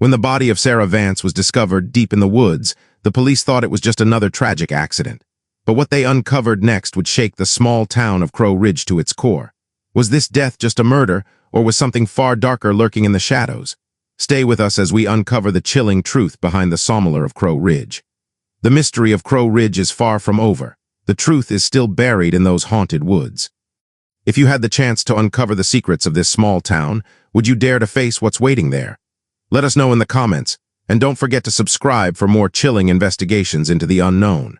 When the body of Sara Vance was discovered deep in the woods, the police thought it was just another tragic accident. But what they uncovered next would shake the small town of Crow Ridge to its core. Was this death just a murder, or was something far darker lurking in the shadows? Stay with us as we uncover the chilling truth behind the Sawmiller of Crow Ridge. The mystery of Crow Ridge is far from over. The truth is still buried in those haunted woods. If you had the chance to uncover the secrets of this small town, would you dare to face what's waiting there? Let us know in the comments, and don't forget to subscribe for more chilling investigations into the unknown.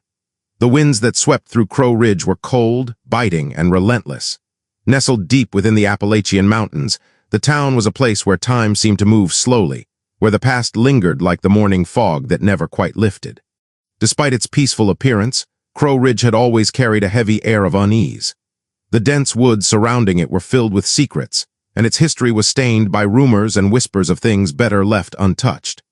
The winds that swept through Crow Ridge were cold, biting, and relentless. Nestled deep within the Appalachian Mountains, the town was a place where time seemed to move slowly, where the past lingered like the morning fog that never quite lifted. Despite its peaceful appearance, Crow Ridge had always carried a heavy air of unease. The dense woods surrounding it were filled with secrets, and its history was stained by rumors and whispers of things better left untouched.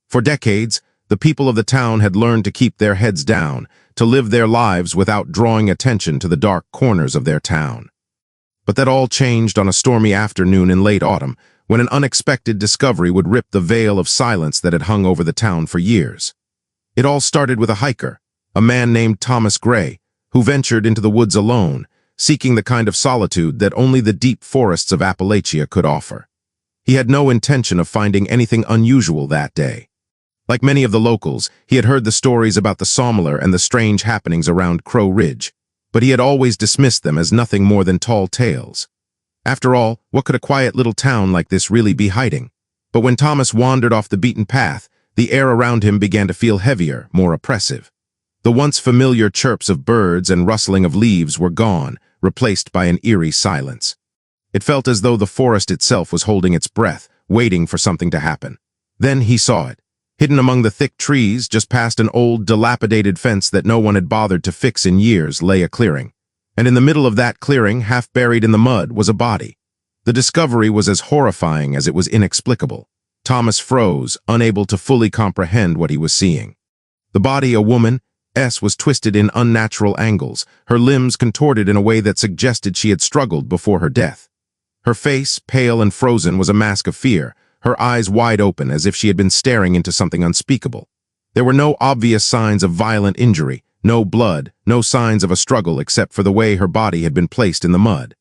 For decades, the people of the town had learned to keep their heads down, to live their lives without drawing attention to the dark corners of their town. But that all changed on a stormy afternoon in late autumn, when an unexpected discovery would rip the veil of silence that had hung over the town for years. It all started with a hiker, a man named Thomas Gray, who ventured into the woods alone, seeking the kind of solitude that only the deep forests of Appalachia could offer. He had no intention of finding anything unusual that day. Like many of the locals, he had heard the stories about the Sawmiller and the strange happenings around Crow Ridge, but he had always dismissed them as nothing more than tall tales. After all, what could a quiet little town like this really be hiding? But when Thomas wandered off the beaten path, the air around him began to feel heavier, more oppressive. The once familiar chirps of birds and rustling of leaves were gone, replaced by an eerie silence. It felt as though the forest itself was holding its breath, waiting for something to happen. Then he saw it. Hidden among the thick trees, just past an old, dilapidated fence that no one had bothered to fix in years, lay a clearing. And in the middle of that clearing, half buried in the mud, was a body. The discovery was as horrifying as it was inexplicable. Thomas froze, unable to fully comprehend what he was seeing. The body, a woman, was twisted in unnatural angles, her limbs contorted in a way that suggested she had struggled before her death. Her face, pale and frozen, was a mask of fear, her eyes wide open as if she had been staring into something unspeakable. There were no obvious signs of violent injury, no blood, no signs of a struggle except for the way her body had been placed in the mud.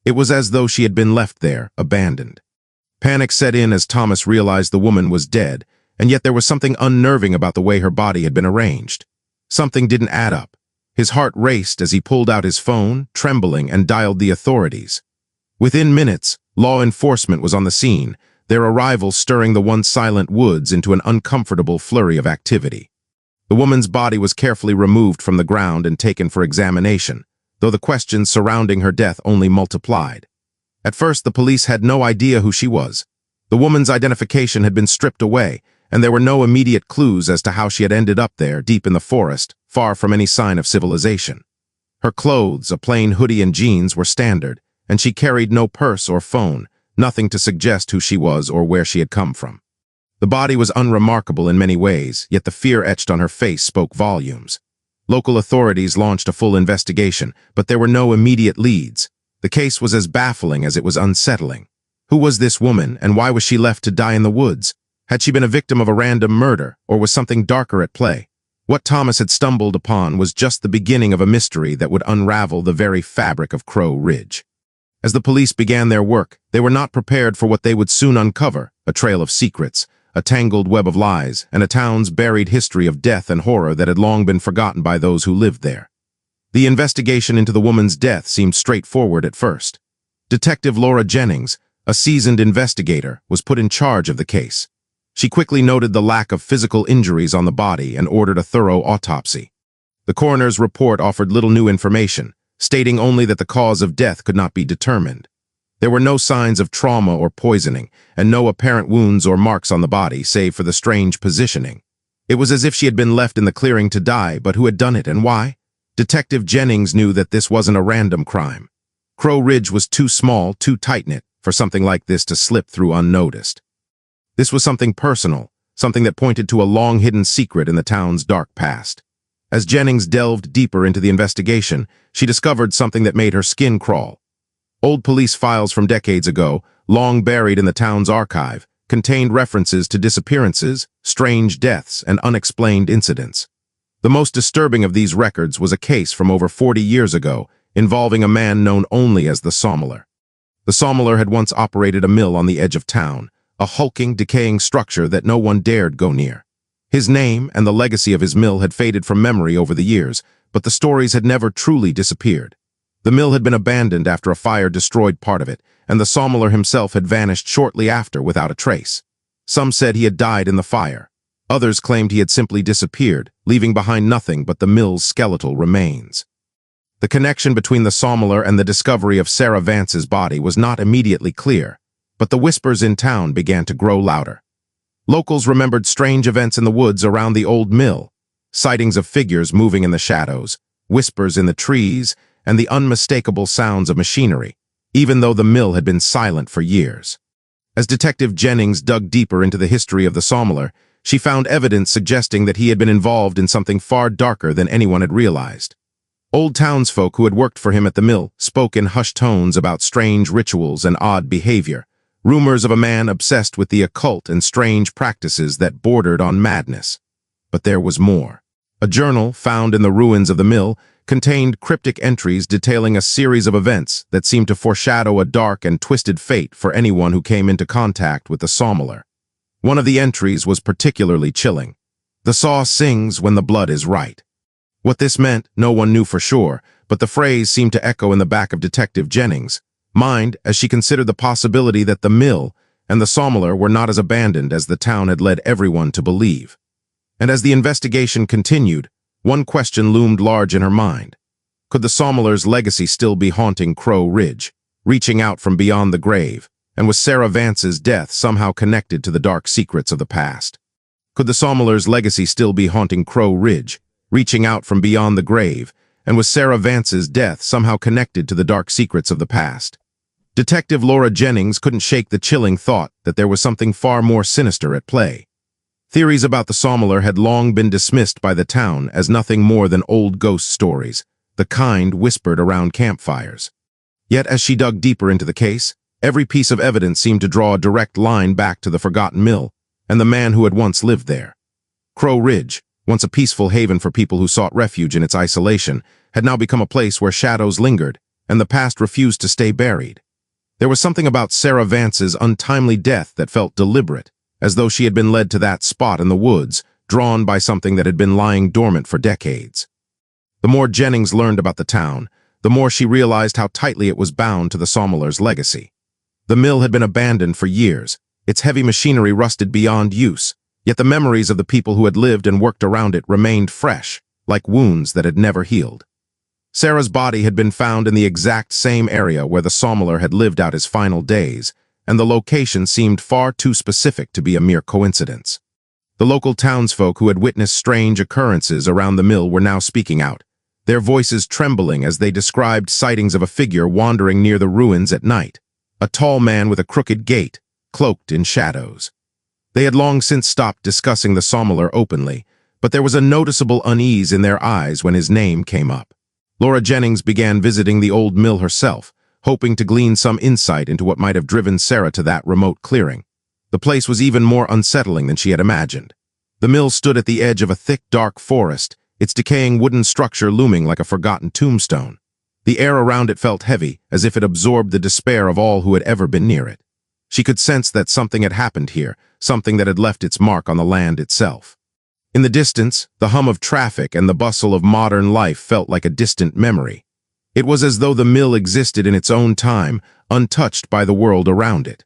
It was as though she had been left there, abandoned. Panic set in as Thomas realized the woman was dead, and yet there was something unnerving about the way her body had been arranged. Something didn't add up. His heart raced as he pulled out his phone, trembling, and dialed the authorities. Within minutes, law enforcement was on the scene, their arrival stirring the once silent woods into an uncomfortable flurry of activity. The woman's body was carefully removed from the ground and taken for examination, though the questions surrounding her death only multiplied. At first, the police had no idea who she was. The woman's identification had been stripped away, and there were no immediate clues as to how she had ended up there, deep in the forest, far from any sign of civilization. Her clothes, a plain hoodie and jeans, were standard, and she carried no purse or phone, nothing to suggest who she was or where she had come from. The body was unremarkable in many ways, yet the fear etched on her face spoke volumes. Local authorities launched a full investigation, but there were no immediate leads. The case was as baffling as it was unsettling. Who was this woman, and why was she left to die in the woods? Had she been a victim of a random murder, or was something darker at play? What Thomas had stumbled upon was just the beginning of a mystery that would unravel the very fabric of Crow Ridge. As the police began their work, they were not prepared for what they would soon uncover: a trail of secrets, a tangled web of lies, and a town's buried history of death and horror that had long been forgotten by those who lived there. The investigation into the woman's death seemed straightforward at first. Detective Laura Jennings, a seasoned investigator, was put in charge of the case. She quickly noted the lack of physical injuries on the body and ordered a thorough autopsy. The coroner's report offered little new information, stating only that the cause of death could not be determined. There were no signs of trauma or poisoning, and no apparent wounds or marks on the body, save for the strange positioning. It was as if she had been left in the clearing to die, but who had done it and why? Detective Jennings knew that this wasn't a random crime. Crow Ridge was too small, too tight-knit, for something like this to slip through unnoticed. This was something personal, something that pointed to a long-hidden secret in the town's dark past. As Jennings delved deeper into the investigation, she discovered something that made her skin crawl. Old police files from decades ago, long buried in the town's archive, contained references to disappearances, strange deaths, and unexplained incidents. The most disturbing of these records was a case from over 40 years ago involving a man known only as the Sawmiller. The Sawmiller had once operated a mill on the edge of town, a hulking, decaying structure that no one dared go near. His name and the legacy of his mill had faded from memory over the years, but the stories had never truly disappeared. The mill had been abandoned after a fire destroyed part of it, and the Sawmiller himself had vanished shortly after without a trace. Some said he had died in the fire. Others claimed he had simply disappeared, leaving behind nothing but the mill's skeletal remains. The connection between the Sawmiller and the discovery of Sara Vance's body was not immediately clear, but the whispers in town began to grow louder. Locals remembered strange events in the woods around the old mill, sightings of figures moving in the shadows, whispers in the trees, and the unmistakable sounds of machinery, even though the mill had been silent for years. As Detective Jennings dug deeper into the history of the Sawmiller, she found evidence suggesting that he had been involved in something far darker than anyone had realized. Old townsfolk who had worked for him at the mill spoke in hushed tones about strange rituals and odd behavior, rumors of a man obsessed with the occult and strange practices that bordered on madness. But there was more. A journal found in the ruins of the mill contained cryptic entries detailing a series of events that seemed to foreshadow a dark and twisted fate for anyone who came into contact with the Sawmiller. One of the entries was particularly chilling. The saw sings when the blood is right. What this meant, no one knew for sure, but the phrase seemed to echo in the back of Detective Jennings' mind as she considered the possibility that the mill and the Sawmiller were not as abandoned as the town had led everyone to believe. And as the investigation continued, one question loomed large in her mind. Could the Sawmiller's legacy still be haunting Crow Ridge, reaching out from beyond the grave, and was Sara Vance's death somehow connected to the dark secrets of the past? Could the Sawmiller's legacy still be haunting Crow Ridge, reaching out from beyond the grave, and was Sara Vance's death somehow connected to the dark secrets of the past? Detective Laura Jennings couldn't shake the chilling thought that there was something far more sinister at play. Theories about the Sawmiller had long been dismissed by the town as nothing more than old ghost stories, the kind whispered around campfires. Yet as she dug deeper into the case, every piece of evidence seemed to draw a direct line back to the forgotten mill and the man who had once lived there. Crow Ridge, once a peaceful haven for people who sought refuge in its isolation, had now become a place where shadows lingered and the past refused to stay buried. There was something about Sara Vance's untimely death that felt deliberate, as though she had been led to that spot in the woods, drawn by something that had been lying dormant for decades. The more Jennings learned about the town, the more she realized how tightly it was bound to the Sawmiller's legacy. The mill had been abandoned for years, its heavy machinery rusted beyond use, yet the memories of the people who had lived and worked around it remained fresh, like wounds that had never healed. Sara's body had been found in the exact same area where the Sawmiller had lived out his final days, and the location seemed far too specific to be a mere coincidence. The local townsfolk who had witnessed strange occurrences around the mill were now speaking out, their voices trembling as they described sightings of a figure wandering near the ruins at night, a tall man with a crooked gait, cloaked in shadows. They had long since stopped discussing the Sawmiller openly, but there was a noticeable unease in their eyes when his name came up. Laura Jennings began visiting the old mill herself, hoping to glean some insight into what might have driven Sara to that remote clearing. The place was even more unsettling than she had imagined. The mill stood at the edge of a thick, dark forest, its decaying wooden structure looming like a forgotten tombstone. The air around it felt heavy, as if it absorbed the despair of all who had ever been near it. She could sense that something had happened here, something that had left its mark on the land itself. In the distance, the hum of traffic and the bustle of modern life felt like a distant memory. It was as though the mill existed in its own time, untouched by the world around it.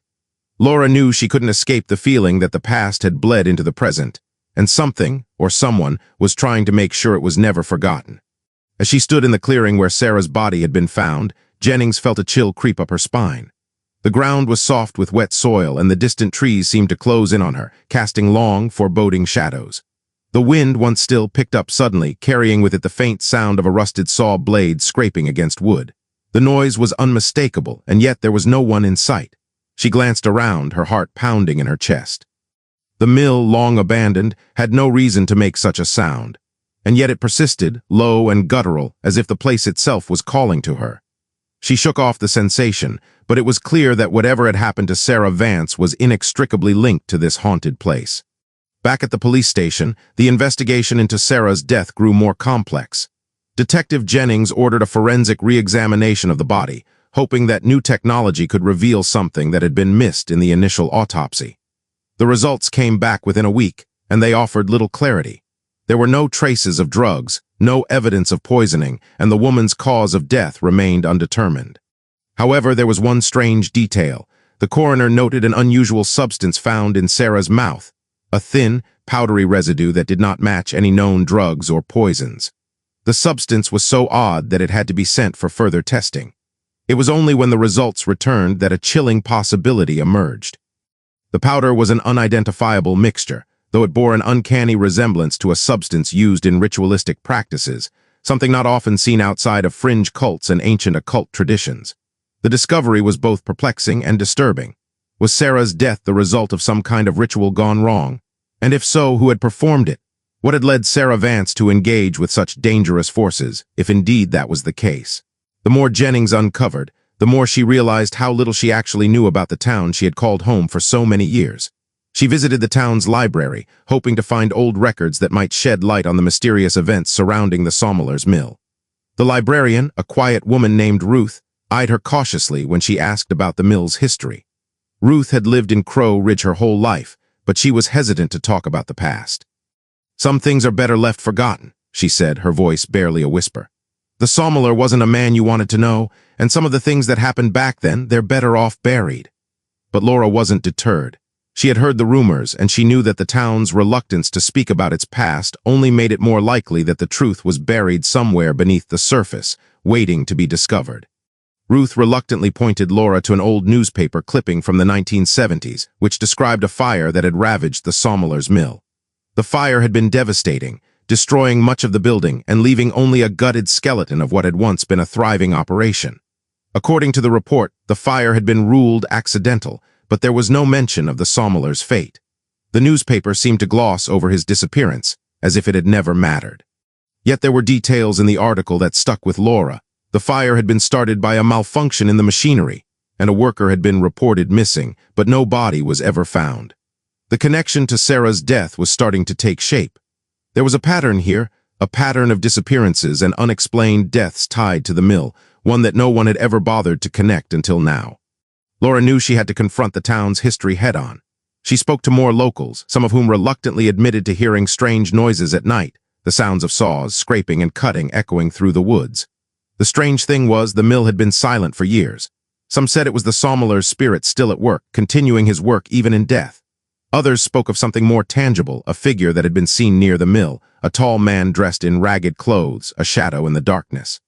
Laura knew she couldn't escape the feeling that the past had bled into the present, and something, or someone, was trying to make sure it was never forgotten. As she stood in the clearing where Sara's body had been found, Jennings felt a chill creep up her spine. The ground was soft with wet soil, and the distant trees seemed to close in on her, casting long, foreboding shadows. The wind, once still, picked up suddenly, carrying with it the faint sound of a rusted saw blade scraping against wood. The noise was unmistakable, and yet there was no one in sight. She glanced around, her heart pounding in her chest. The mill, long abandoned, had no reason to make such a sound, and yet it persisted, low and guttural, as if the place itself was calling to her. She shook off the sensation, but it was clear that whatever had happened to Sara Vance was inextricably linked to this haunted place. Back at the police station, the investigation into Sara's death grew more complex. Detective Jennings ordered a forensic re-examination of the body, hoping that new technology could reveal something that had been missed in the initial autopsy. The results came back within a week, and they offered little clarity. There were no traces of drugs, no evidence of poisoning, and the woman's cause of death remained undetermined. However, there was one strange detail. The coroner noted an unusual substance found in Sara's mouth, a thin, powdery residue that did not match any known drugs or poisons. The substance was so odd that it had to be sent for further testing. It was only when the results returned that a chilling possibility emerged. The powder was an unidentifiable mixture, though it bore an uncanny resemblance to a substance used in ritualistic practices, something not often seen outside of fringe cults and ancient occult traditions. The discovery was both perplexing and disturbing. Was Sara's death the result of some kind of ritual gone wrong? And if so, who had performed it? What had led Sara Vance to engage with such dangerous forces, if indeed that was the case? The more Jennings uncovered, the more she realized how little she actually knew about the town she had called home for so many years. She visited the town's library, hoping to find old records that might shed light on the mysterious events surrounding the Sawmiller's mill. The librarian, a quiet woman named Ruth, eyed her cautiously when she asked about the mill's history. Ruth had lived in Crow Ridge her whole life, but she was hesitant to talk about the past. "Some things are better left forgotten," she said, her voice barely a whisper. "The Sawmiller wasn't a man you wanted to know, and some of the things that happened back then, they're better off buried." But Laura wasn't deterred. She had heard the rumors, and she knew that the town's reluctance to speak about its past only made it more likely that the truth was buried somewhere beneath the surface, waiting to be discovered. Ruth reluctantly pointed Laura to an old newspaper clipping from the 1970s, which described a fire that had ravaged the Sawmiller's mill. The fire had been devastating, destroying much of the building and leaving only a gutted skeleton of what had once been a thriving operation. According to the report, the fire had been ruled accidental, but there was no mention of the Sawmiller's fate. The newspaper seemed to gloss over his disappearance, as if it had never mattered. Yet there were details in the article that stuck with Laura. The fire had been started by a malfunction in the machinery, and a worker had been reported missing, but no body was ever found. The connection to Sara's death was starting to take shape. There was a pattern here, a pattern of disappearances and unexplained deaths tied to the mill, one that no one had ever bothered to connect until now. Laura knew she had to confront the town's history head-on. She spoke to more locals, some of whom reluctantly admitted to hearing strange noises at night, the sounds of saws, scraping, and cutting echoing through the woods. The strange thing was the mill had been silent for years. Some said it was the Sawmiller's spirit still at work, continuing his work even in death. Others spoke of something more tangible, a figure that had been seen near the mill, a tall man dressed in ragged clothes, a shadow in the darkness.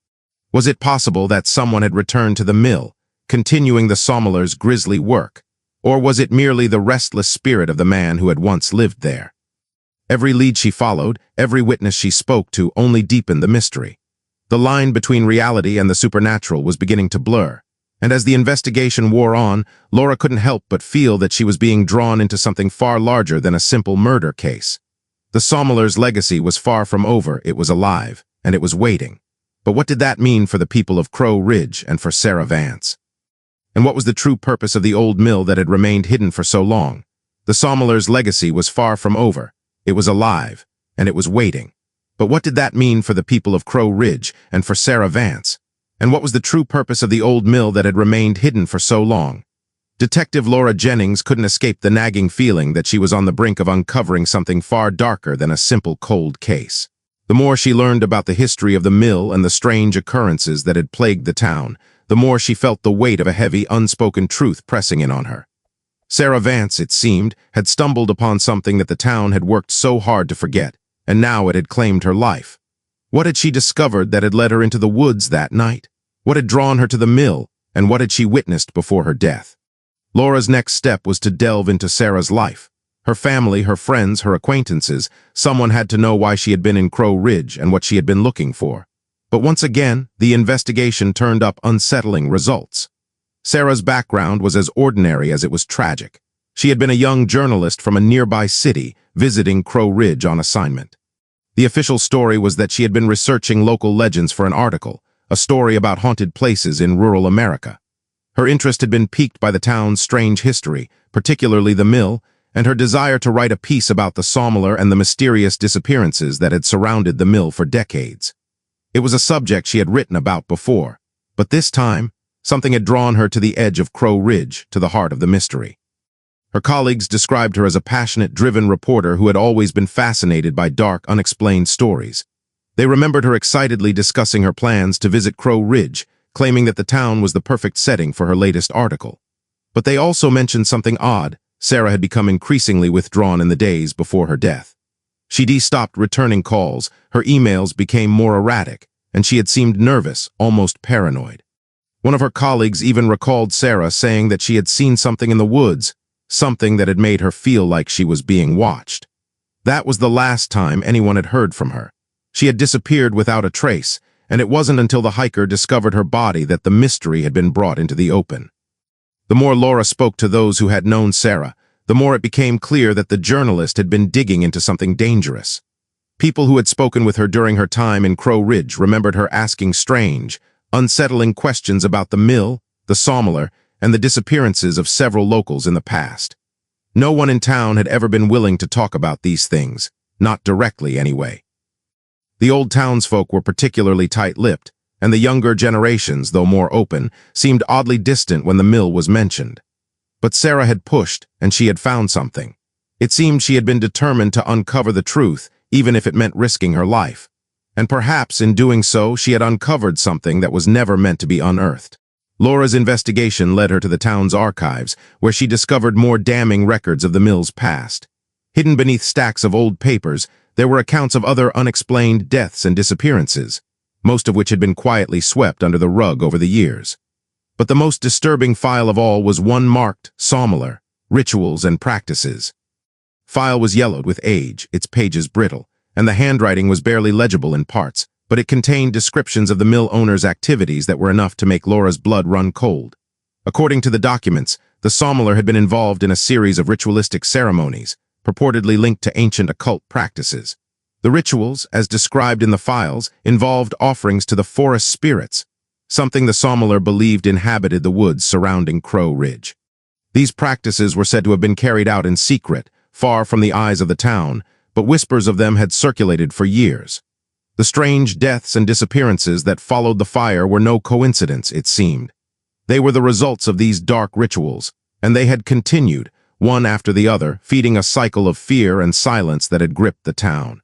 Was it possible that someone had returned to the mill, continuing the Sawmiller's grisly work? Or was it merely the restless spirit of the man who had once lived there? Every lead she followed, every witness she spoke to only deepened the mystery. The line between reality and the supernatural was beginning to blur, and as the investigation wore on, Laura couldn't help but feel that she was being drawn into something far larger than a simple murder case. The Sawmiller's legacy was far from over, it was alive, and it was waiting. But what did that mean for the people of Crow Ridge and for Sara Vance? And what was the true purpose of the old mill that had remained hidden for so long? The Sawmiller's legacy was far from over, it was alive, and it was waiting. But what did that mean for the people of Crow Ridge and for Sara Vance? And what was the true purpose of the old mill that had remained hidden for so long? Detective Laura Jennings couldn't escape the nagging feeling that she was on the brink of uncovering something far darker than a simple cold case. The more she learned about the history of the mill and the strange occurrences that had plagued the town, the more she felt the weight of a heavy, unspoken truth pressing in on her. Sara Vance, it seemed, had stumbled upon something that the town had worked so hard to forget, and now it had claimed her life. What had she discovered that had led her into the woods that night? What had drawn her to the mill, and what had she witnessed before her death? Laura's next step was to delve into Sara's life. Her family, her friends, her acquaintances, someone had to know why she had been in Crow Ridge and what she had been looking for. But once again, the investigation turned up unsettling results. Sara's background was as ordinary as it was tragic. She had been a young journalist from a nearby city, visiting Crow Ridge on assignment. The official story was that she had been researching local legends for an article, a story about haunted places in rural America. Her interest had been piqued by the town's strange history, particularly the mill, and her desire to write a piece about the Sawmiller and the mysterious disappearances that had surrounded the mill for decades. It was a subject she had written about before, but this time, something had drawn her to the edge of Crow Ridge, to the heart of the mystery. Her colleagues described her as a passionate, driven reporter who had always been fascinated by dark, unexplained stories. They remembered her excitedly discussing her plans to visit Crow Ridge, claiming that the town was the perfect setting for her latest article. But they also mentioned something odd. Sara had become increasingly withdrawn in the days before her death. She'd stopped returning calls, her emails became more erratic, and she had seemed nervous, almost paranoid. One of her colleagues even recalled Sara saying that she had seen something in the woods, something that had made her feel like she was being watched. That was the last time anyone had heard from her. She had disappeared without a trace, and it wasn't until the hiker discovered her body that the mystery had been brought into the open. The more Laura spoke to those who had known Sara, the more it became clear that the journalist had been digging into something dangerous. People who had spoken with her during her time in Crow Ridge remembered her asking strange, unsettling questions about the mill, the Sawmiller, and the disappearances of several locals in the past. No one in town had ever been willing to talk about these things, not directly anyway. The old townsfolk were particularly tight-lipped, and the younger generations, though more open, seemed oddly distant when the mill was mentioned. But Sara had pushed, and she had found something. It seemed she had been determined to uncover the truth, even if it meant risking her life. And perhaps in doing so, she had uncovered something that was never meant to be unearthed. Laura's investigation led her to the town's archives, where she discovered more damning records of the mill's past. Hidden beneath stacks of old papers, there were accounts of other unexplained deaths and disappearances, most of which had been quietly swept under the rug over the years. But the most disturbing file of all was one marked Sawmiller, Rituals and Practices. File was yellowed with age, its pages brittle, and the handwriting was barely legible in parts, but it contained descriptions of the mill owner's activities that were enough to make Laura's blood run cold. According to the documents, the Sawmiller had been involved in a series of ritualistic ceremonies, purportedly linked to ancient occult practices. The rituals, as described in the files, involved offerings to the forest spirits, something the Sawmiller believed inhabited the woods surrounding Crow Ridge. These practices were said to have been carried out in secret, far from the eyes of the town, but whispers of them had circulated for years. The strange deaths and disappearances that followed the fire were no coincidence, it seemed. They were the results of these dark rituals, and they had continued, one after the other, feeding a cycle of fear and silence that had gripped the town.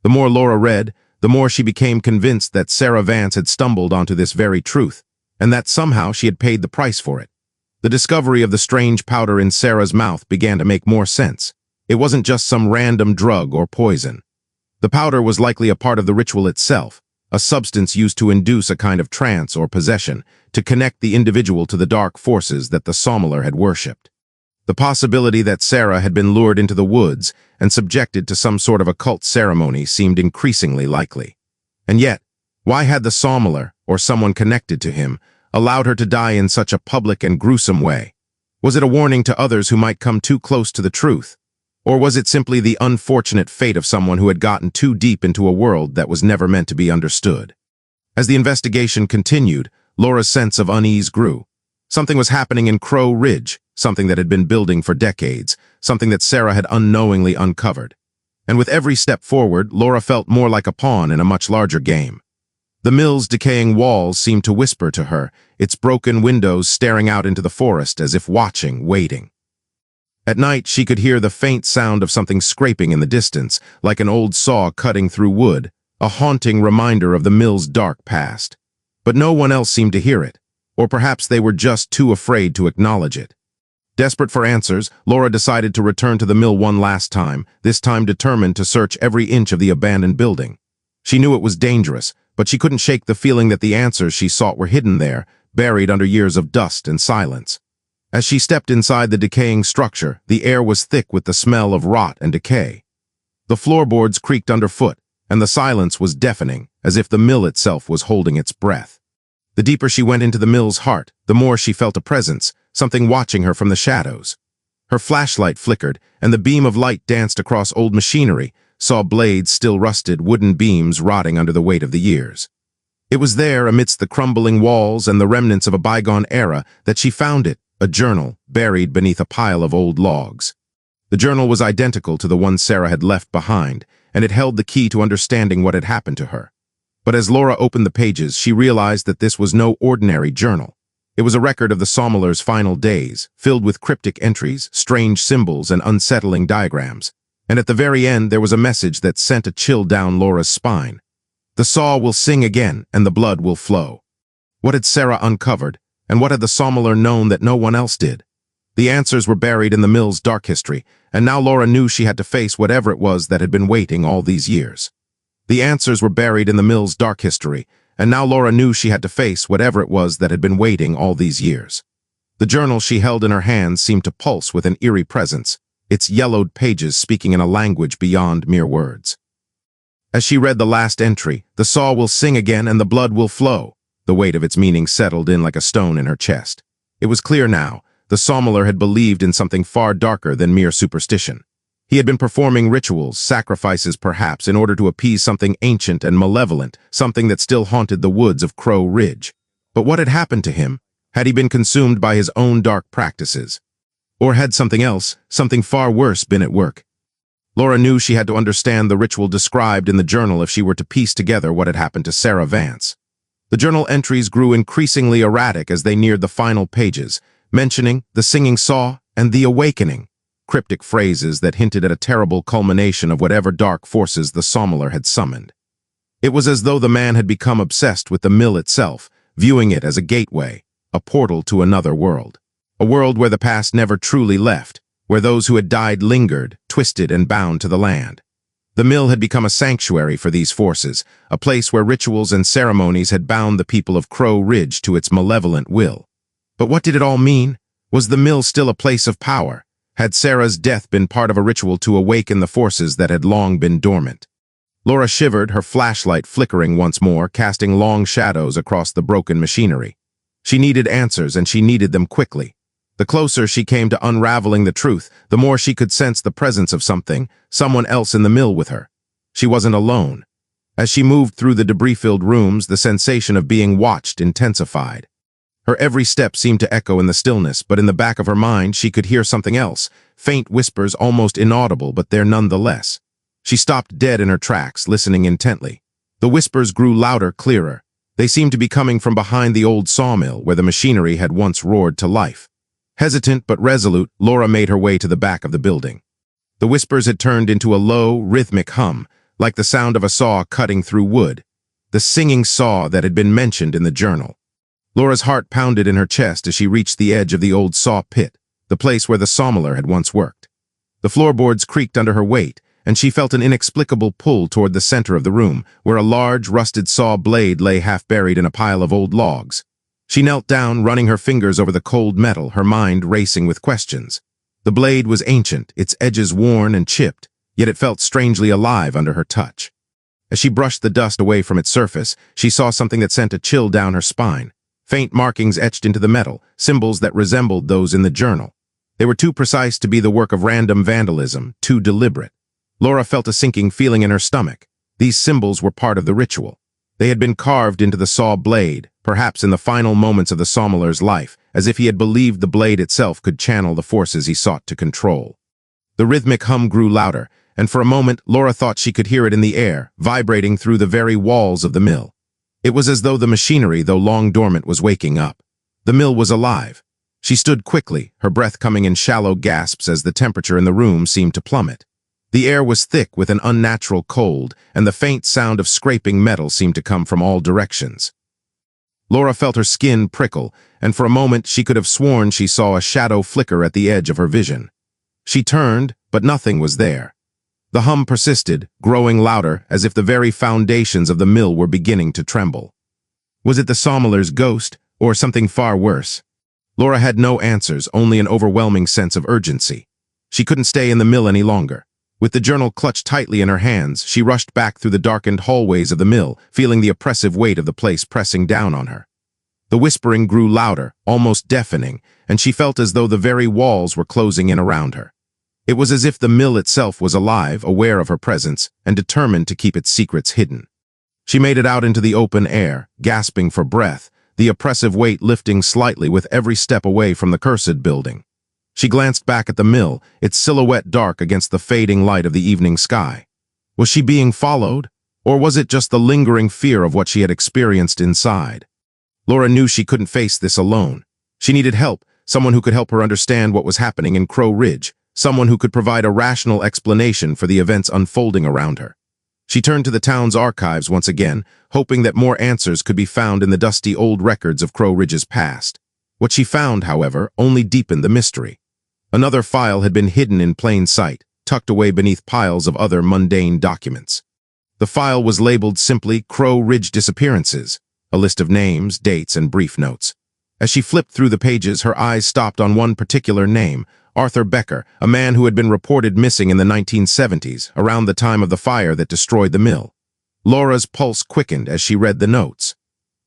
The more Laura read, the more she became convinced that Sara Vance had stumbled onto this very truth, and that somehow she had paid the price for it. The discovery of the strange powder in Sara's mouth began to make more sense. It wasn't just some random drug or poison. The powder was likely a part of the ritual itself, a substance used to induce a kind of trance or possession, to connect the individual to the dark forces that the Sawmiller had worshipped. The possibility that Sara had been lured into the woods and subjected to some sort of occult ceremony seemed increasingly likely. And yet, why had the Sawmiller, or someone connected to him, allowed her to die in such a public and gruesome way? Was it a warning to others who might come too close to the truth? Or was it simply the unfortunate fate of someone who had gotten too deep into a world that was never meant to be understood? As the investigation continued, Laura's sense of unease grew. Something was happening in Crow Ridge, something that had been building for decades, something that Sara had unknowingly uncovered. And with every step forward, Laura felt more like a pawn in a much larger game. The mill's decaying walls seemed to whisper to her, its broken windows staring out into the forest as if watching, waiting. At night, she could hear the faint sound of something scraping in the distance, like an old saw cutting through wood, a haunting reminder of the mill's dark past. But no one else seemed to hear it, or perhaps they were just too afraid to acknowledge it. Desperate for answers, Laura decided to return to the mill one last time, this time determined to search every inch of the abandoned building. She knew it was dangerous, but she couldn't shake the feeling that the answers she sought were hidden there, buried under years of dust and silence. As she stepped inside the decaying structure, the air was thick with the smell of rot and decay. The floorboards creaked underfoot, and the silence was deafening, as if the mill itself was holding its breath. The deeper she went into the mill's heart, the more she felt a presence, something watching her from the shadows. Her flashlight flickered, and the beam of light danced across old machinery, saw blades still rusted, wooden beams rotting under the weight of the years. It was there, amidst the crumbling walls and the remnants of a bygone era, that she found it, a journal buried beneath a pile of old logs. The journal was identical to the one Sara had left behind, and it held the key to understanding what had happened to her. But as Laura opened the pages, she realized that this was no ordinary journal. It was a record of the Sawmiller's final days, filled with cryptic entries, strange symbols, and unsettling diagrams. And at the very end, there was a message that sent a chill down Laura's spine. The saw will sing again, and the blood will flow. What had Sara uncovered, and what had the Sawmiller known that no one else did? The answers were buried in the mill's dark history, and now Laura knew she had to face whatever it was that had been waiting all these years. The answers were buried in the mill's dark history, and now Laura knew she had to face whatever it was that had been waiting all these years. The journal she held in her hands seemed to pulse with an eerie presence, its yellowed pages speaking in a language beyond mere words. As she read the last entry, the saw will sing again and the blood will flow. The weight of its meaning settled in like a stone in her chest. It was clear now, the Sawmiller had believed in something far darker than mere superstition. He had been performing rituals, sacrifices perhaps, in order to appease something ancient and malevolent, something that still haunted the woods of Crow Ridge. But what had happened to him? Had he been consumed by his own dark practices? Or had something else, something far worse, been at work? Laura knew she had to understand the ritual described in the journal if she were to piece together what had happened to Sara Vance. The journal entries grew increasingly erratic as they neared the final pages, mentioning the singing saw and the awakening, cryptic phrases that hinted at a terrible culmination of whatever dark forces the Sawmiller had summoned. It was as though the man had become obsessed with the mill itself, viewing it as a gateway, a portal to another world. A world where the past never truly left, where those who had died lingered, twisted and bound to the land. The mill had become a sanctuary for these forces, a place where rituals and ceremonies had bound the people of Crow Ridge to its malevolent will. But what did it all mean? Was the mill still a place of power? Had Sara's death been part of a ritual to awaken the forces that had long been dormant? Laura shivered, her flashlight flickering once more, casting long shadows across the broken machinery. She needed answers, and she needed them quickly. The closer she came to unraveling the truth, the more she could sense the presence of someone else in the mill with her. She wasn't alone. As she moved through the debris-filled rooms, the sensation of being watched intensified. Her every step seemed to echo in the stillness, but in the back of her mind she could hear something else, faint whispers almost inaudible, but there nonetheless. She stopped dead in her tracks, listening intently. The whispers grew louder, clearer. They seemed to be coming from behind the old sawmill where the machinery had once roared to life. Hesitant but resolute, Laura made her way to the back of the building. The whispers had turned into a low, rhythmic hum, like the sound of a saw cutting through wood. The singing saw that had been mentioned in the journal. Laura's heart pounded in her chest as she reached the edge of the old saw pit, the place where the Sawmiller had once worked. The floorboards creaked under her weight, and she felt an inexplicable pull toward the center of the room, where a large, rusted saw blade lay half buried in a pile of old logs. She knelt down, running her fingers over the cold metal, her mind racing with questions. The blade was ancient, its edges worn and chipped, yet it felt strangely alive under her touch. As she brushed the dust away from its surface, she saw something that sent a chill down her spine. Faint markings etched into the metal, symbols that resembled those in the journal. They were too precise to be the work of random vandalism, too deliberate. Laura felt a sinking feeling in her stomach. These symbols were part of the ritual. They had been carved into the saw blade, perhaps in the final moments of the Sawmiller's life, as if he had believed the blade itself could channel the forces he sought to control. The rhythmic hum grew louder, and for a moment Laura thought she could hear it in the air, vibrating through the very walls of the mill. It was as though the machinery, though long dormant, was waking up. The mill was alive. She stood quickly, her breath coming in shallow gasps as the temperature in the room seemed to plummet. The air was thick with an unnatural cold, and the faint sound of scraping metal seemed to come from all directions. Laura felt her skin prickle, and for a moment she could have sworn she saw a shadow flicker at the edge of her vision. She turned, but nothing was there. The hum persisted, growing louder, as if the very foundations of the mill were beginning to tremble. Was it the Sawmiller's ghost, or something far worse? Laura had no answers, only an overwhelming sense of urgency. She couldn't stay in the mill any longer. With the journal clutched tightly in her hands, she rushed back through the darkened hallways of the mill, feeling the oppressive weight of the place pressing down on her. The whispering grew louder, almost deafening, and she felt as though the very walls were closing in around her. It was as if the mill itself was alive, aware of her presence, and determined to keep its secrets hidden. She made it out into the open air, gasping for breath, the oppressive weight lifting slightly with every step away from the cursed building. She glanced back at the mill, its silhouette dark against the fading light of the evening sky. Was she being followed? Or was it just the lingering fear of what she had experienced inside? Laura knew she couldn't face this alone. She needed help, someone who could help her understand what was happening in Crow Ridge, someone who could provide a rational explanation for the events unfolding around her. She turned to the town's archives once again, hoping that more answers could be found in the dusty old records of Crow Ridge's past. What she found, however, only deepened the mystery. Another file had been hidden in plain sight, tucked away beneath piles of other mundane documents. The file was labeled simply Crow Ridge Disappearances, a list of names, dates, and brief notes. As she flipped through the pages, her eyes stopped on one particular name, Arthur Becker, a man who had been reported missing in the 1970s, around the time of the fire that destroyed the mill. Laura's pulse quickened as she read the notes.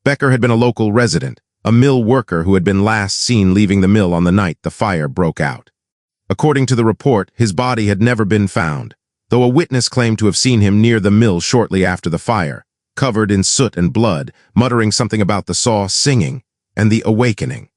Becker had been a local resident, a mill worker who had been last seen leaving the mill on the night the fire broke out. According to the report, his body had never been found, though a witness claimed to have seen him near the mill shortly after the fire, covered in soot and blood, muttering something about the saw singing and the awakening.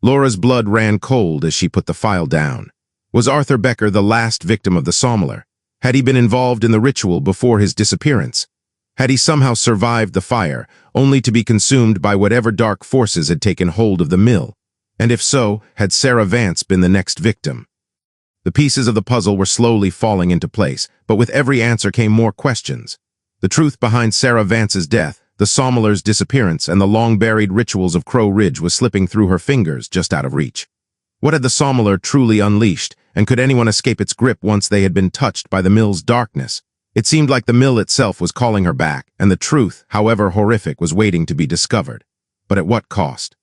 Laura's blood ran cold as she put the file down. Was Arthur Becker the last victim of the Sawmiller? Had he been involved in the ritual before his disappearance? Had he somehow survived the fire, only to be consumed by whatever dark forces had taken hold of the mill? And if so, had Sara Vance been the next victim? The pieces of the puzzle were slowly falling into place, but with every answer came more questions. The truth behind Sara Vance's death, the Sawmiller's disappearance, and the long-buried rituals of Crow Ridge was slipping through her fingers, just out of reach. What had the Sawmiller truly unleashed, and could anyone escape its grip once they had been touched by the mill's darkness? It seemed like the mill itself was calling her back, and the truth, however horrific, was waiting to be discovered. But at what cost?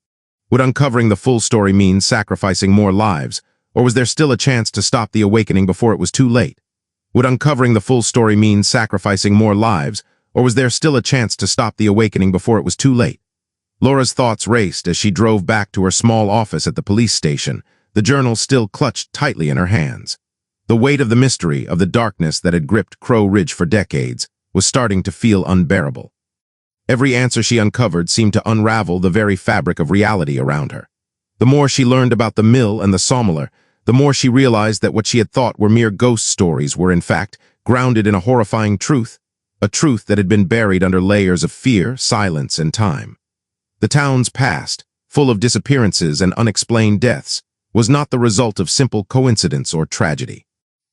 Would uncovering the full story mean sacrificing more lives, or was there still a chance to stop the awakening before it was too late? Would uncovering the full story mean sacrificing more lives, or was there still a chance to stop the awakening before it was too late? Laura's thoughts raced as she drove back to her small office at the police station, the journal still clutched tightly in her hands. The weight of the mystery, of the darkness that had gripped Crow Ridge for decades, was starting to feel unbearable. Every answer she uncovered seemed to unravel the very fabric of reality around her. The more she learned about the mill and the Sawmiller, the more she realized that what she had thought were mere ghost stories were in fact grounded in a horrifying truth, a truth that had been buried under layers of fear, silence, and time. The town's past, full of disappearances and unexplained deaths, was not the result of simple coincidence or tragedy.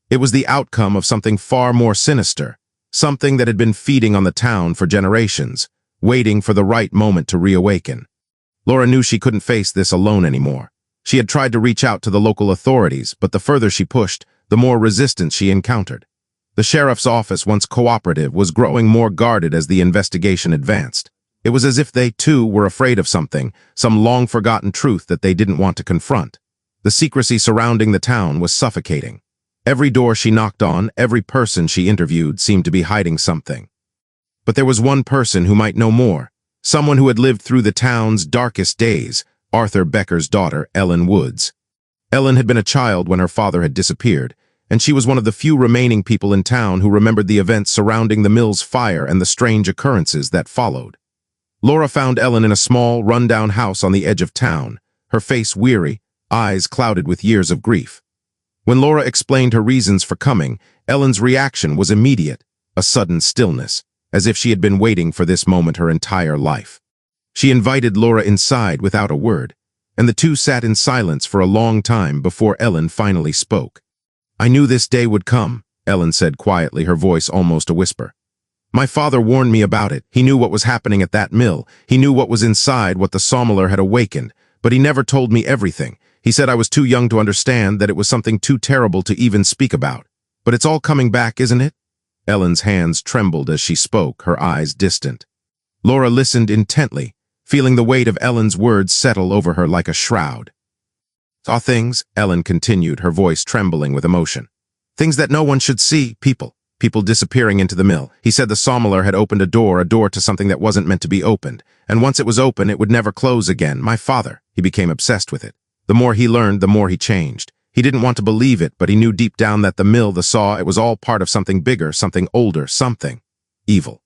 It was the outcome of something far more sinister, something that had been feeding on the town for generations, waiting for the right moment to reawaken. Laura knew she couldn't face this alone anymore. She had tried to reach out to the local authorities, but the further she pushed, the more resistance she encountered. The sheriff's office, once cooperative, was growing more guarded as the investigation advanced. It was as if they, too, were afraid of something, some long-forgotten truth that they didn't want to confront. The secrecy surrounding the town was suffocating. Every door she knocked on, every person she interviewed seemed to be hiding something. But there was one person who might know more, someone who had lived through the town's darkest days, Arthur Becker's daughter, Ellen Woods. Ellen had been a child when her father had disappeared, and she was one of the few remaining people in town who remembered the events surrounding the mill's fire and the strange occurrences that followed. Laura found Ellen in a small, run-down house on the edge of town, her face weary, eyes clouded with years of grief. When Laura explained her reasons for coming, Ellen's reaction was immediate, a sudden stillness, as if she had been waiting for this moment her entire life. She invited Laura inside without a word, and the two sat in silence for a long time before Ellen finally spoke. "I knew this day would come," Ellen said quietly, her voice almost a whisper. "My father warned me about it. He knew what was happening at that mill. He knew what was inside, what the Sawmiller had awakened, but he never told me everything. He said I was too young to understand, that it was something too terrible to even speak about. But it's all coming back, isn't it?" Ellen's hands trembled as she spoke, her eyes distant. Laura listened intently, feeling the weight of Ellen's words settle over her like a shroud. "Saw things," Ellen continued, her voice trembling with emotion. "Things that no one should see, people disappearing into the mill. He said the Sawmiller had opened a door to something that wasn't meant to be opened, and once it was open, it would never close again. My father, he became obsessed with it. The more he learned, the more he changed. He didn't want to believe it, but he knew deep down that the mill, the saw, it was all part of something bigger, something older, something evil."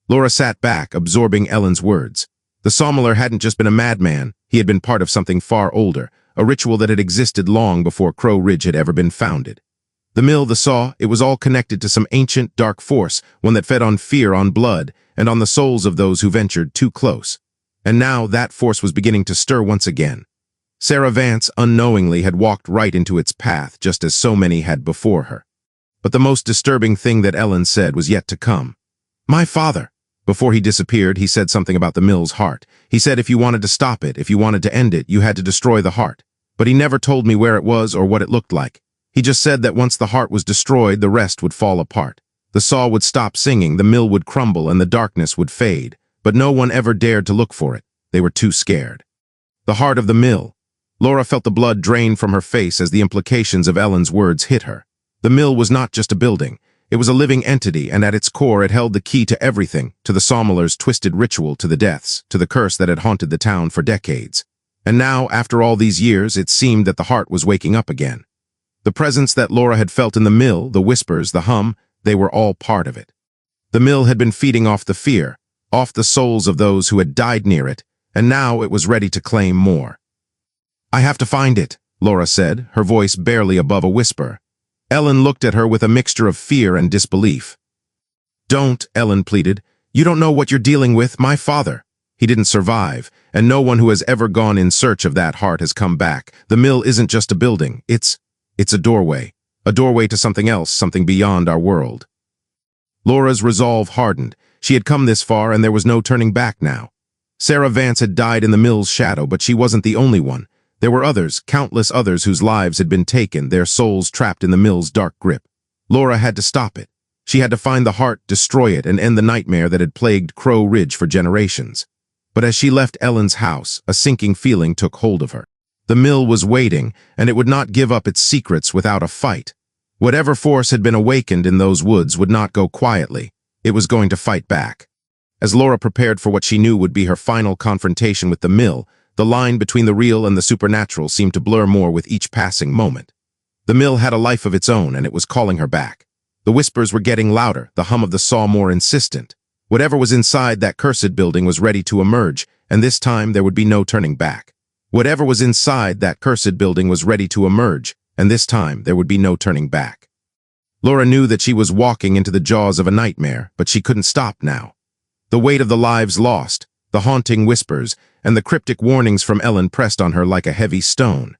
Laura sat back, absorbing Ellen's words. The Sawmiller hadn't just been a madman, he had been part of something far older, a ritual that had existed long before Crow Ridge had ever been founded. The mill, the saw, it was all connected to some ancient, dark force, one that fed on fear, on blood, and on the souls of those who ventured too close. And now that force was beginning to stir once again. Sara Vance unknowingly had walked right into its path, just as so many had before her. But the most disturbing thing that Ellen said was yet to come. "My father." Before he disappeared, he said something about the mill's heart. He said if you wanted to stop it, if you wanted to end it, you had to destroy the heart. But he never told me where it was or what it looked like. He just said that once the heart was destroyed, the rest would fall apart. The saw would stop singing, the mill would crumble, and the darkness would fade. But no one ever dared to look for it. They were too scared. The heart of the mill. Laura felt the blood drain from her face as the implications of Ellen's words hit her. The mill was not just a building. It was a living entity, and at its core it held the key to everything, to the Sawmiller's twisted ritual, to the deaths, to the curse that had haunted the town for decades. And now, after all these years, it seemed that the heart was waking up again. The presence that Laura had felt in the mill, the whispers, the hum, they were all part of it. The mill had been feeding off the fear, off the souls of those who had died near it, and now it was ready to claim more. "I have to find it," Laura said, her voice barely above a whisper. Ellen looked at her with a mixture of fear and disbelief. "Don't," Ellen pleaded. "You don't know what you're dealing with. My father. He didn't survive, and no one who has ever gone in search of that heart has come back. The mill isn't just a building. It's a doorway to something else, something beyond our world." Laura's resolve hardened. She had come this far, and there was no turning back now. Sara Vance had died in the mill's shadow, but she wasn't the only one. There were others, countless others whose lives had been taken, their souls trapped in the mill's dark grip. Laura had to stop it. She had to find the heart, destroy it, and end the nightmare that had plagued Crow Ridge for generations. But as she left Ellen's house, a sinking feeling took hold of her. The mill was waiting, and it would not give up its secrets without a fight. Whatever force had been awakened in those woods would not go quietly. It was going to fight back. As Laura prepared for what she knew would be her final confrontation with the mill, the line between the real and the supernatural seemed to blur more with each passing moment. The mill had a life of its own, and it was calling her back. The whispers were getting louder, the hum of the saw more insistent. Whatever was inside that cursed building was ready to emerge, and this time there would be no turning back. Whatever was inside that cursed building was ready to emerge, and this time there would be no turning back. Laura knew that she was walking into the jaws of a nightmare, but she couldn't stop now. The weight of the lives lost, the haunting whispers, and the cryptic warnings from Ellen pressed on her like a heavy stone.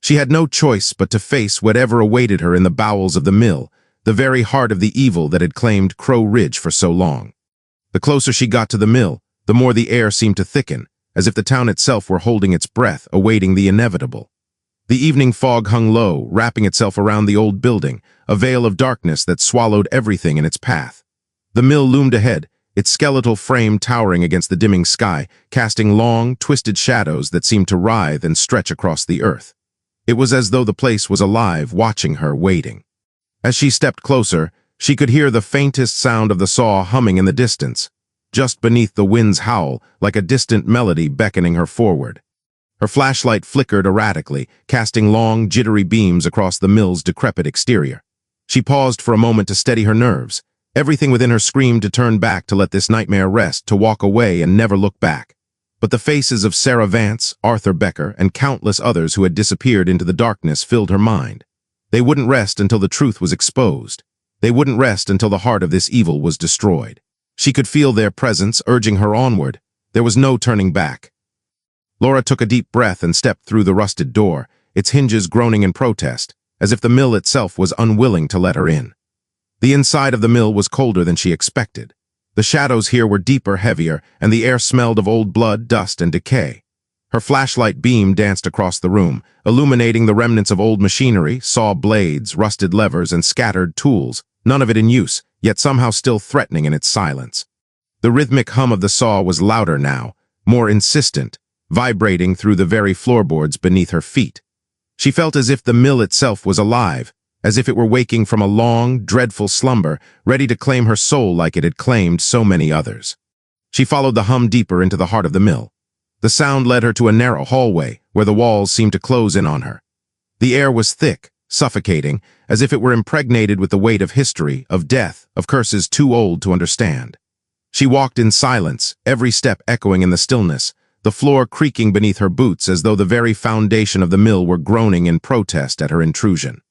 She had no choice but to face whatever awaited her in the bowels of the mill, the very heart of the evil that had claimed Crow Ridge for so long. The closer she got to the mill, the more the air seemed to thicken, as if the town itself were holding its breath, awaiting the inevitable. The evening fog hung low, wrapping itself around the old building, a veil of darkness that swallowed everything in its path. The mill loomed ahead, its skeletal frame towering against the dimming sky, casting long, twisted shadows that seemed to writhe and stretch across the earth. It was as though the place was alive, watching her, waiting. As she stepped closer, she could hear the faintest sound of the saw humming in the distance, just beneath the wind's howl, like a distant melody beckoning her forward. Her flashlight flickered erratically, casting long, jittery beams across the mill's decrepit exterior. She paused for a moment to steady her nerves. Everything within her screamed to turn back, to let this nightmare rest, to walk away and never look back. But the faces of Sara Vance, Arthur Becker, and countless others who had disappeared into the darkness filled her mind. They wouldn't rest until the truth was exposed. They wouldn't rest until the heart of this evil was destroyed. She could feel their presence urging her onward. There was no turning back. Laura took a deep breath and stepped through the rusted door, its hinges groaning in protest, as if the mill itself was unwilling to let her in. The inside of the mill was colder than she expected. The shadows here were deeper, heavier, and the air smelled of old blood, dust, and decay. Her flashlight beam danced across the room, illuminating the remnants of old machinery, saw blades, rusted levers, and scattered tools, none of it in use, yet somehow still threatening in its silence. The rhythmic hum of the saw was louder now, more insistent, vibrating through the very floorboards beneath her feet. She felt as if the mill itself was alive, as if it were waking from a long, dreadful slumber, ready to claim her soul like it had claimed so many others. She followed the hum deeper into the heart of the mill. The sound led her to a narrow hallway, where the walls seemed to close in on her. The air was thick, suffocating, as if it were impregnated with the weight of history, of death, of curses too old to understand. She walked in silence, every step echoing in the stillness, the floor creaking beneath her boots as though the very foundation of the mill were groaning in protest at her intrusion.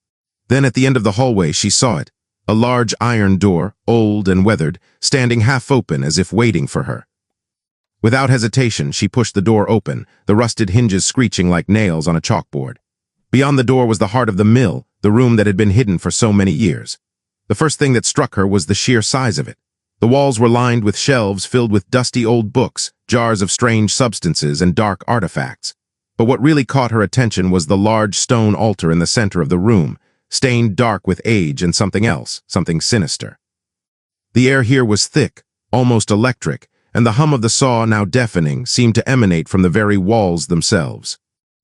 Then at the end of the hallway she saw it, a large iron door, old and weathered, standing half open as if waiting for her. Without hesitation, she pushed the door open, the rusted hinges screeching like nails on a chalkboard. Beyond the door was the heart of the mill, the room that had been hidden for so many years. The first thing that struck her was the sheer size of it. The walls were lined with shelves filled with dusty old books, jars of strange substances, and dark artifacts. But what really caught her attention was the large stone altar in the center of the room, stained dark with age and something else, something sinister. The air here was thick, almost electric, and the hum of the saw, now deafening, seemed to emanate from the very walls themselves.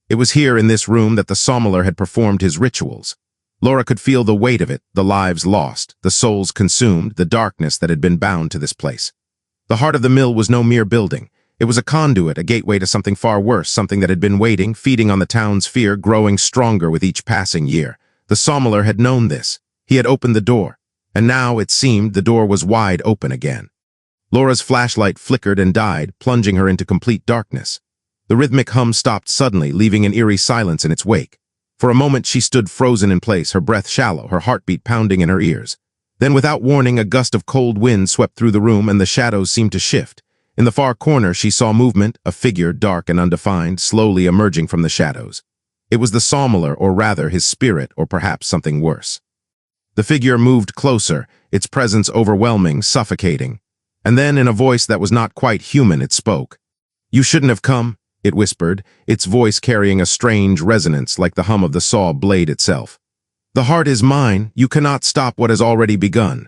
It was here in this room that the Sawmiller had performed his rituals. Laura could feel the weight of it, the lives lost, the souls consumed, the darkness that had been bound to this place. The heart of the mill was no mere building. It was a conduit, a gateway to something far worse, something that had been waiting, feeding on the town's fear, growing stronger with each passing year. The Sawmiller had known this. He had opened the door, and now, it seemed, the door was wide open again. Laura's flashlight flickered and died, plunging her into complete darkness. The rhythmic hum stopped suddenly, leaving an eerie silence in its wake. For a moment she stood frozen in place, her breath shallow, her heartbeat pounding in her ears. Then, without warning, a gust of cold wind swept through the room and the shadows seemed to shift. In the far corner she saw movement, a figure, dark and undefined, slowly emerging from the shadows. It was the Sawmiller, or rather his spirit, or perhaps something worse. The figure moved closer, its presence overwhelming, suffocating. And then, in a voice that was not quite human, it spoke. "You shouldn't have come," it whispered, its voice carrying a strange resonance like the hum of the saw blade itself. "The heart is mine. You cannot stop what has already begun."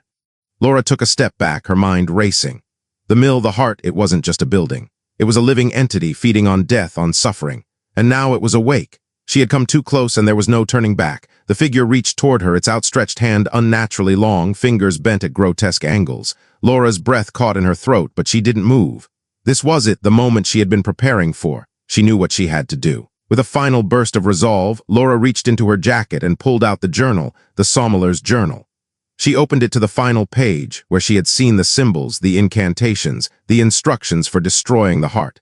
Laura took a step back, her mind racing. The mill, the heart, it wasn't just a building. It was a living entity feeding on death, on suffering. And now it was awake. She had come too close and there was no turning back. The figure reached toward her, its outstretched hand unnaturally long, fingers bent at grotesque angles. Laura's breath caught in her throat, but she didn't move. This was it, the moment she had been preparing for. She knew what she had to do. With a final burst of resolve, Laura reached into her jacket and pulled out the journal, the Sawmiller's journal. She opened it to the final page, where she had seen the symbols, the incantations, the instructions for destroying the heart.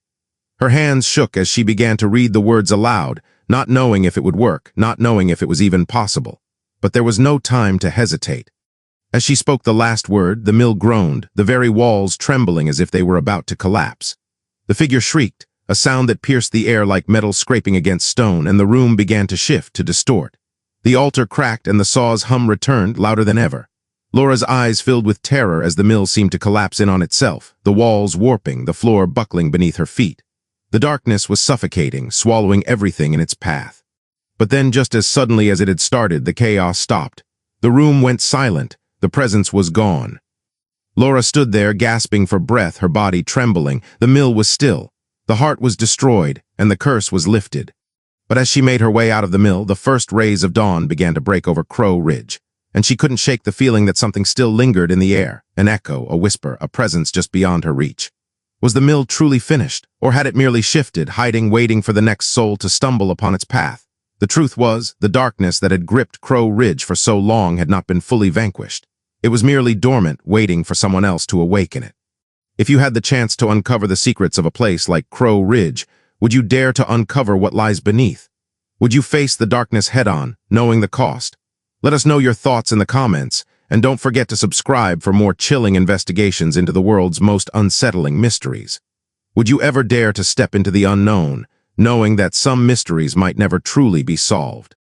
Her hands shook as she began to read the words aloud, not knowing if it would work, not knowing if it was even possible. But there was no time to hesitate. As she spoke the last word, the mill groaned, the very walls trembling as if they were about to collapse. The figure shrieked, a sound that pierced the air like metal scraping against stone, and the room began to shift, to distort. The altar cracked and the saw's hum returned, louder than ever. Laura's eyes filled with terror as the mill seemed to collapse in on itself, the walls warping, the floor buckling beneath her feet. The darkness was suffocating, swallowing everything in its path. But then, just as suddenly as it had started, the chaos stopped. The room went silent. The presence was gone. Laura stood there, gasping for breath, her body trembling. The mill was still. The heart was destroyed, and the curse was lifted. But as she made her way out of the mill, the first rays of dawn began to break over Crow Ridge, and she couldn't shake the feeling that something still lingered in the air, an echo, a whisper, a presence just beyond her reach. Was the mill truly finished, or had it merely shifted, hiding, waiting for the next soul to stumble upon its path? The truth was, the darkness that had gripped Crow Ridge for so long had not been fully vanquished. It was merely dormant, waiting for someone else to awaken it. If you had the chance to uncover the secrets of a place like Crow Ridge, would you dare to uncover what lies beneath? Would you face the darkness head-on, knowing the cost? Let us know your thoughts in the comments, and don't forget to subscribe for more chilling investigations into the world's most unsettling mysteries. Would you ever dare to step into the unknown, knowing that some mysteries might never truly be solved?